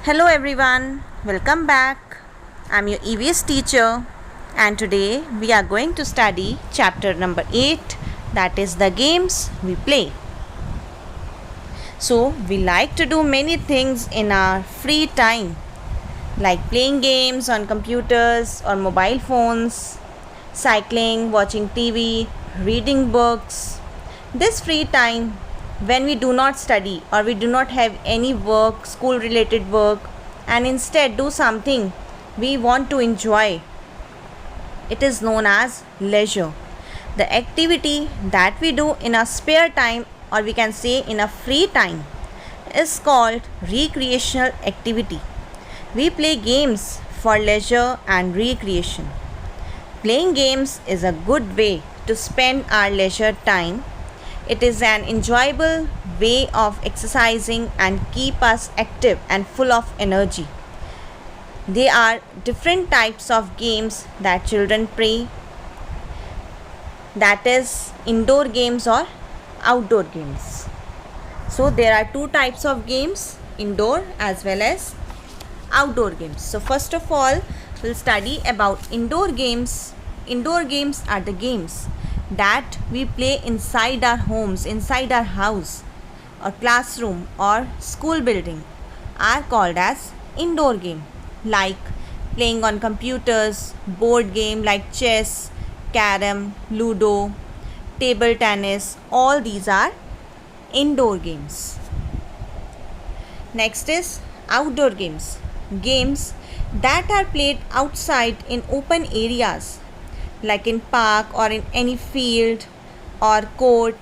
Hello everyone, welcome back. I'm your EVS teacher and today we are going to study chapter number 8, that is the games we play. So, we like to do many things in our free time like playing games on computers or mobile phones, cycling, watching TV, reading books. This free time when we do not study or we do not have any work, school related work, and instead do something we want to enjoy, it is known as leisure. The activity that we do in our spare time, or we can say in a free time, is called recreational activity. We play games for leisure and recreation. Playing games is a good way to spend our leisure time. It is an enjoyable way of exercising and keep us active and full of energy. There are different types of games that children play, that is indoor games or outdoor games. So there are two types of games, indoor as well as outdoor games. So first of all, we'll study about indoor games. Indoor games are the games that we play inside our homes, inside our house or classroom or school building, are called as indoor game, like playing on computers, board game like chess, carom, ludo, table tennis. All these are indoor games. Next is outdoor games. Games that are played outside in open areas like in park or in any field or court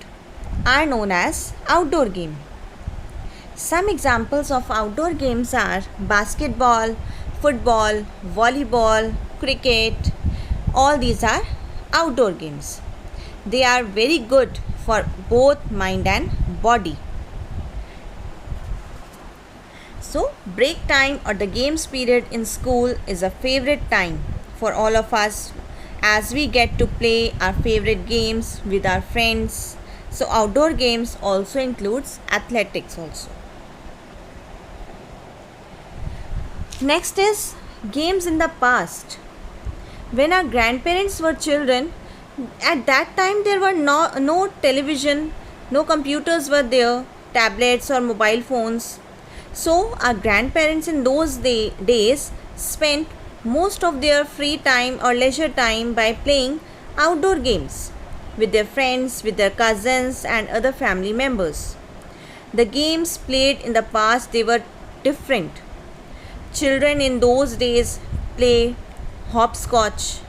are known as outdoor game. Some examples of outdoor games are basketball, football, volleyball, cricket. All these are outdoor games. They are very good for both mind and body. So, break time or the games period in school is a favorite time for all of us, as we get to play our favorite games with our friends. So, outdoor games also includes athletics also. Next is games in the past. When our grandparents were children, at that time there were no television, no computers were there, tablets or mobile phones. So our grandparents in those days spent most of their free time or leisure time by playing outdoor games with their friends, with their cousins and other family members. The games played in the past, they were different. Children in those days play hopscotch,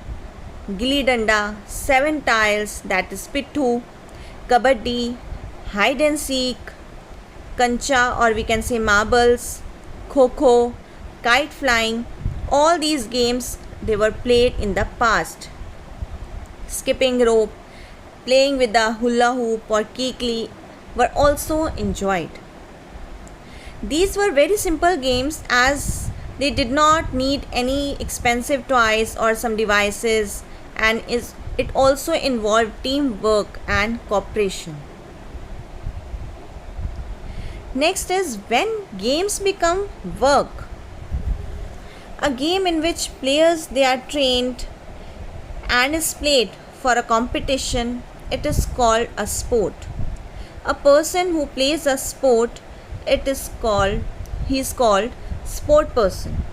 gilli danda, seven tiles, that is pittu, kabaddi, hide and seek, kancha or we can say marbles, kho, kite flying. All these games they were played in the past. Skipping rope, playing with the hula hoop or kikli were also enjoyed. These were very simple games as they did not need any expensive toys or some devices, and it also involved teamwork and cooperation. Next is when games become work. A game in which players they are trained and is played for a competition, it is called a sport. A person who plays a sport, he is called sport person.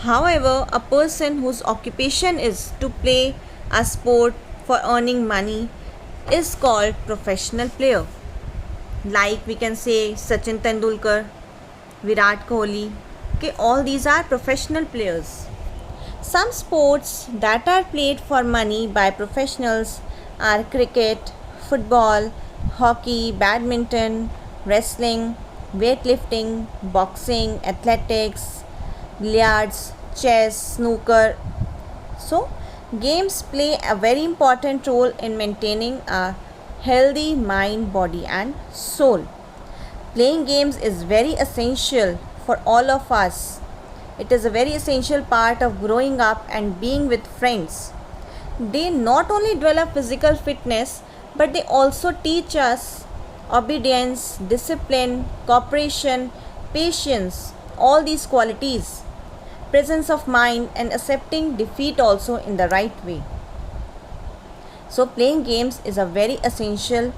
However, a person whose occupation is to play a sport for earning money is called professional player. Like we can say Sachin Tendulkar, Virat Kohli. Okay, all these are professional players. Some sports that are played for money by professionals are cricket, football, hockey, badminton, wrestling, weightlifting, boxing, athletics, billiards, chess, snooker. So, games play a very important role in maintaining a healthy mind, body and soul. Playing games is very essential for all of us. It is a very essential part of growing up and being with friends. They not only develop physical fitness, but they also teach us obedience, discipline, cooperation, patience, all these qualities, presence of mind and accepting defeat also in the right way. So playing games is a very essential,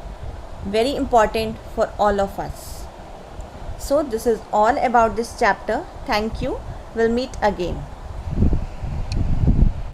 very important for all of us. So this is all about this chapter. Thank you. We'll meet again.